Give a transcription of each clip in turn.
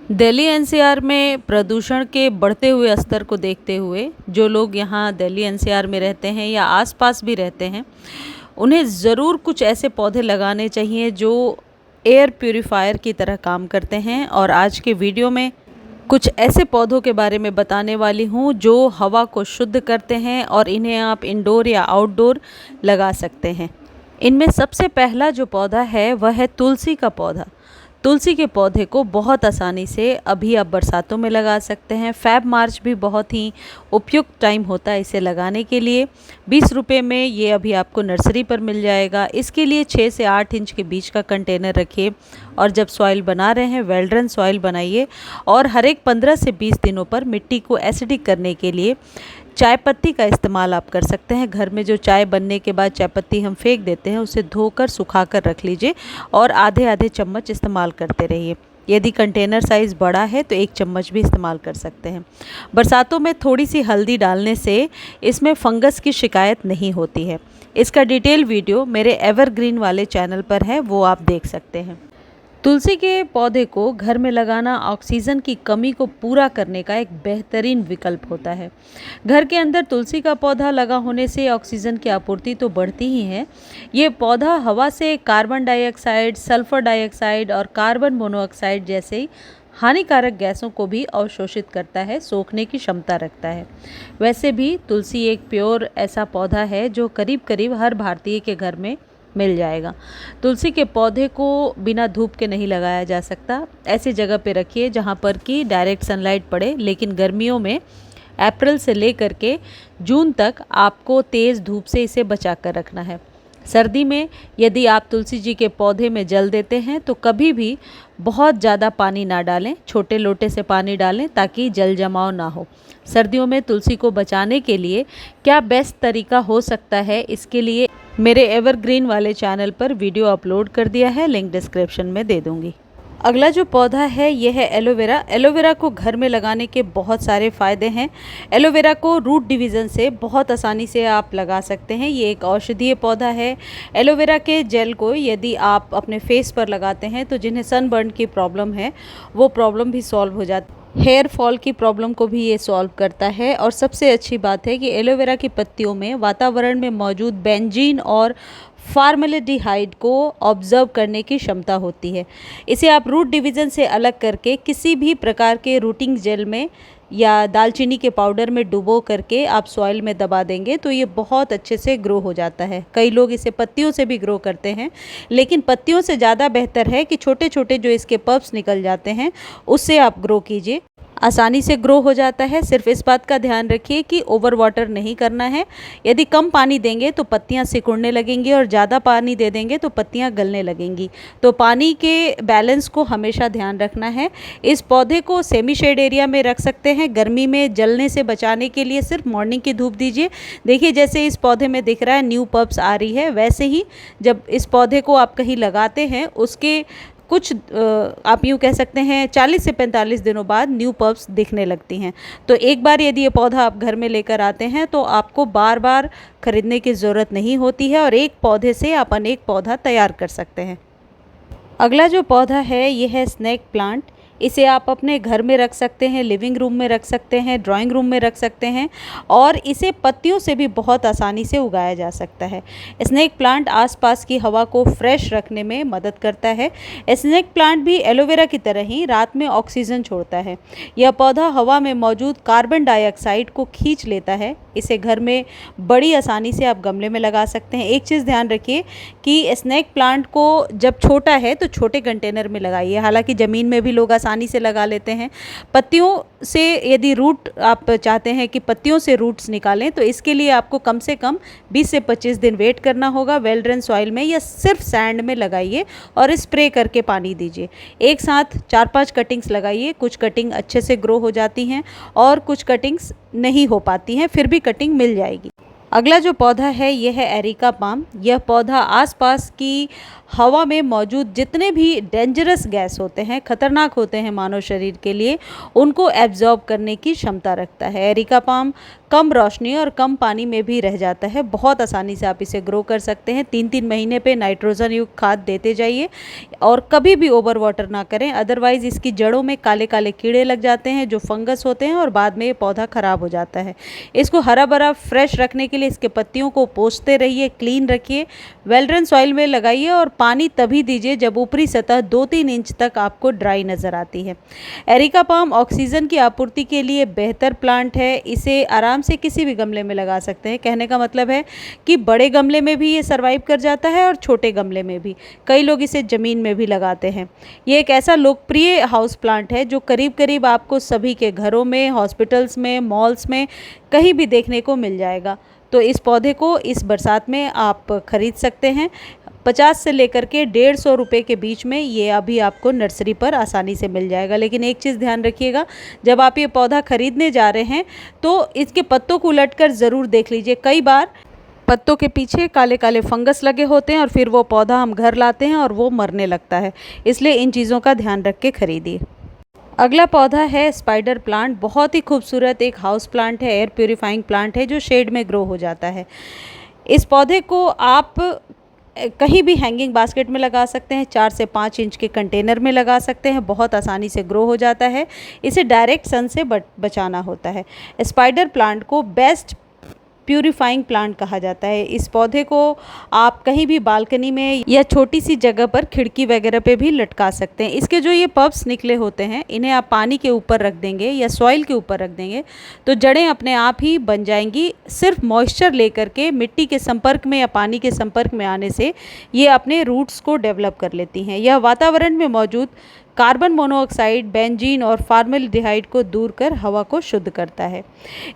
Delhi NCR में प्रदूषण के बढ़ते हुए स्तर को देखते हुए जो लोग यहाँ दिल्ली एनसीआर में रहते हैं या आसपास भी रहते हैं, उन्हें ज़रूर कुछ ऐसे पौधे लगाने चाहिए जो एयर प्यूरीफायर की तरह काम करते हैं। और आज के वीडियो में कुछ ऐसे पौधों के बारे में बताने वाली हूँ जो हवा को शुद्ध करते हैं और इन्हें आप इंडोर या आउटडोर लगा सकते हैं। इनमें सबसे पहला जो पौधा है वह है तुलसी का पौधा। तुलसी के पौधे को बहुत आसानी से अभी आप बरसातों में लगा सकते हैं। फ़ेब मार्च भी बहुत ही उपयुक्त टाइम होता है इसे लगाने के लिए। 20 रुपये में ये अभी आपको नर्सरी पर मिल जाएगा। इसके लिए 6 से 8 इंच के बीच का कंटेनर रखिए और जब सॉइल बना रहे हैं वेल ड्रेन सॉइल बनाइए और हर एक 15 से 20 दिनों पर मिट्टी को एसिडिक करने के लिए चाय पत्ती का इस्तेमाल आप कर सकते हैं। घर में जो चाय बनने के बाद चाय पत्ती हम फेंक देते हैं उसे धोकर सुखाकर रख लीजिए और आधे आधे चम्मच इस्तेमाल करते रहिए। यदि कंटेनर साइज़ बड़ा है तो 1 चम्मच भी इस्तेमाल कर सकते हैं। बरसातों में थोड़ी सी हल्दी डालने से इसमें फंगस की शिकायत नहीं होती है। इसका डिटेल वीडियो मेरे एवरग्रीन वाले चैनल पर है, वो आप देख सकते हैं। तुलसी के पौधे को घर में लगाना ऑक्सीजन की कमी को पूरा करने का एक बेहतरीन विकल्प होता है। घर के अंदर तुलसी का पौधा लगा होने से ऑक्सीजन की आपूर्ति तो बढ़ती ही है। ये पौधा हवा से कार्बन डाइऑक्साइड, सल्फर डाइऑक्साइड और कार्बन मोनोऑक्साइड जैसे हानिकारक गैसों को भी अवशोषित करता है, सोखने की क्षमता रखता है। वैसे भी तुलसी एक प्योर ऐसा पौधा है जो करीब करीब हर भारतीय के घर में मिल जाएगा। तुलसी के पौधे को बिना धूप के नहीं लगाया जा सकता। ऐसी जगह पे रखिए जहाँ पर कि डायरेक्ट सनलाइट पड़े, लेकिन गर्मियों में अप्रैल से लेकर के जून तक आपको तेज़ धूप से इसे बचा कर रखना है। सर्दी में यदि आप तुलसी जी के पौधे में जल देते हैं तो कभी भी बहुत ज़्यादा पानी ना डालें, छोटे लोटे से पानी डालें ताकि जल जमाव ना हो। सर्दियों में तुलसी को बचाने के लिए क्या बेस्ट तरीका हो सकता है, इसके लिए मेरे एवरग्रीन वाले चैनल पर वीडियो अपलोड कर दिया है, लिंक डिस्क्रिप्शन में दे दूँगी। अगला जो पौधा है यह है एलोवेरा। एलोवेरा को घर में लगाने के बहुत सारे फ़ायदे हैं। एलोवेरा को रूट डिवीज़न से बहुत आसानी से आप लगा सकते हैं। ये एक औषधीय पौधा है। एलोवेरा के जेल को यदि आप अपने फेस पर लगाते हैं तो जिन्हें सनबर्न की प्रॉब्लम है वो प्रॉब्लम भी सॉल्व हो जाती है। हेयर फॉल की प्रॉब्लम को भी ये सॉल्व करता है। और सबसे अच्छी बात है कि एलोवेरा की पत्तियों में वातावरण में मौजूद बेंजीन और फार्मेल्डिहाइड को ऑब्जर्व करने की क्षमता होती है। इसे आप रूट डिवीज़न से अलग करके किसी भी प्रकार के रूटिंग जेल में या दालचीनी के पाउडर में डुबो करके आप सॉइल में दबा देंगे तो ये बहुत अच्छे से ग्रो हो जाता है। कई लोग इसे पत्तियों से भी ग्रो करते हैं, लेकिन पत्तियों से ज़्यादा बेहतर है कि छोटे छोटे जो इसके पल्प्स निकल जाते हैं उससे आप ग्रो कीजिए। आसानी से ग्रो हो जाता है। सिर्फ इस बात का ध्यान रखिए कि ओवर वाटर नहीं करना है। यदि कम पानी देंगे तो पत्तियां सिकुड़ने लगेंगी और ज़्यादा पानी दे देंगे तो पत्तियां गलने लगेंगी। तो पानी के बैलेंस को हमेशा ध्यान रखना है। इस पौधे को सेमी शेड एरिया में रख सकते हैं। गर्मी में जलने से बचाने के लिए सिर्फ मॉर्निंग की धूप दीजिए। देखिए जैसे इस पौधे में दिख रहा है न्यू पल्प्स आ रही है, वैसे ही जब इस पौधे को आप कहीं लगाते हैं उसके कुछ आप यूँ कह सकते हैं 40 से 45 दिनों बाद न्यू पल्प्स दिखने लगती हैं। तो एक बार यदि ये पौधा आप घर में लेकर आते हैं तो आपको बार बार खरीदने की ज़रूरत नहीं होती है और एक पौधे से आप अनेक पौधा तैयार कर सकते हैं। अगला जो पौधा है यह है स्नेक प्लांट। इसे आप अपने घर में रख सकते हैं, लिविंग रूम में रख सकते हैं, ड्राइंग रूम में रख सकते हैं और इसे पत्तियों से भी बहुत आसानी से उगाया जा सकता है। स्नेक प्लांट आसपास की हवा को फ्रेश रखने में मदद करता है। स्नेक प्लांट भी एलोवेरा की तरह ही रात में ऑक्सीजन छोड़ता है। यह पौधा हवा में मौजूद कार्बन डाइऑक्साइड को खींच लेता है। इसे घर में बड़ी आसानी से आप गमले में लगा सकते हैं। एक चीज़ ध्यान रखिए कि स्नेक प्लांट को जब छोटा है तो छोटे कंटेनर में लगाइए। हालांकि ज़मीन में भी लोग आसानी से लगा लेते हैं। पत्तियों से यदि रूट आप चाहते हैं कि पत्तियों से रूट्स निकालें तो इसके लिए आपको कम से कम 20 से 25 दिन वेट करना होगा। वेल ड्रेन सॉइल में या सिर्फ सैंड में लगाइए और स्प्रे करके पानी दीजिए। एक साथ 4-5 कटिंग्स लगाइए। कुछ कटिंग अच्छे से ग्रो हो जाती हैं और कुछ कटिंग्स नहीं हो पाती हैं, फिर भी कटिंग मिल जाएगी। अगला जो पौधा है ये है एरिका पाम। यह पौधा आसपास की हवा में मौजूद जितने भी डेंजरस गैस होते हैं, खतरनाक होते हैं मानव शरीर के लिए, उनको एब्जॉर्ब करने की क्षमता रखता है। एरिका पाम कम रोशनी और कम पानी में भी रह जाता है। बहुत आसानी से आप इसे ग्रो कर सकते हैं। 3-3 महीने पे नाइट्रोजन युक्त खाद देते जाइए और कभी भी ओवर वाटर ना करें, अदरवाइज़ इसकी जड़ों में काले काले कीड़े लग जाते हैं जो फंगस होते हैं और बाद में ये पौधा ख़राब हो जाता है। इसको हरा भरा फ्रेश रखने के लिए इसके पत्तियों को पोंछते रहिए, क्लीन रखिए, वेल ड्रेन सॉइल में लगाइए और पानी तभी दीजिए जब ऊपरी सतह 2-3 इंच तक आपको ड्राई नज़र आती है। एरिका पाम ऑक्सीजन की आपूर्ति के लिए बेहतर प्लांट है। इसे आराम से किसी भी गमले में लगा सकते हैं। कहने का मतलब है कि बड़े गमले में भी ये सर्वाइव कर जाता है और छोटे गमले में भी। कई लोग इसे ज़मीन में भी लगाते हैं। ये एक ऐसा लोकप्रिय हाउस प्लांट है जो करीब करीब आपको सभी के घरों में, हॉस्पिटल्स में, मॉल्स में कहीं भी देखने को मिल जाएगा। तो इस पौधे को इस बरसात में आप खरीद सकते हैं। 50 से लेकर के 150 रुपये के बीच में ये अभी आपको नर्सरी पर आसानी से मिल जाएगा। लेकिन एक चीज़ ध्यान रखिएगा, जब आप ये पौधा खरीदने जा रहे हैं तो इसके पत्तों को उलटकर ज़रूर देख लीजिए। कई बार पत्तों के पीछे काले काले फंगस लगे होते हैं और फिर वो पौधा हम घर लाते हैं और वो मरने लगता है। इसलिए इन चीज़ों का ध्यान रख के खरीदिए। अगला पौधा है स्पाइडर प्लांट। बहुत ही खूबसूरत एक हाउस प्लांट है, एयर प्योरीफाइंग प्लांट है जो शेड में ग्रो हो जाता है। इस पौधे को आप कहीं भी हैंगिंग बास्केट में लगा सकते हैं, 4 से 5 इंच के कंटेनर में लगा सकते हैं। बहुत आसानी से ग्रो हो जाता है। इसे डायरेक्ट सन से बचाना होता है। स्पाइडर प्लांट को बेस्ट प्यूरीफाइंग प्लांट कहा जाता है। इस पौधे को आप कहीं भी बालकनी में या छोटी सी जगह पर खिड़की वगैरह पे भी लटका सकते हैं। इसके जो ये पब्स निकले होते हैं, इन्हें आप पानी के ऊपर रख देंगे या सॉइल के ऊपर रख देंगे तो जड़ें अपने आप ही बन जाएंगी। सिर्फ मॉइस्चर लेकर के मिट्टी के संपर्क में या पानी के संपर्क में आने से ये अपने रूट्स को डेवलप कर लेती हैं। यह वातावरण में मौजूद कार्बन मोनोऑक्साइड, बेंजीन और फॉर्मल्डिहाइड को दूर कर हवा को शुद्ध करता है।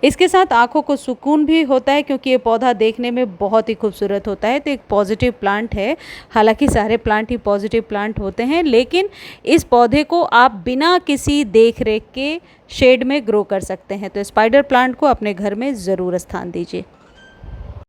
इसके साथ आँखों को सुकून भी होता है क्योंकि ये पौधा देखने में बहुत ही खूबसूरत होता है। तो एक पॉजिटिव प्लांट है। हालांकि सारे प्लांट ही पॉजिटिव प्लांट होते हैं, लेकिन इस पौधे को आप बिना किसी देख रेख के शेड में ग्रो कर सकते हैं। तो स्पाइडर प्लांट को अपने घर में ज़रूर स्थान दीजिए।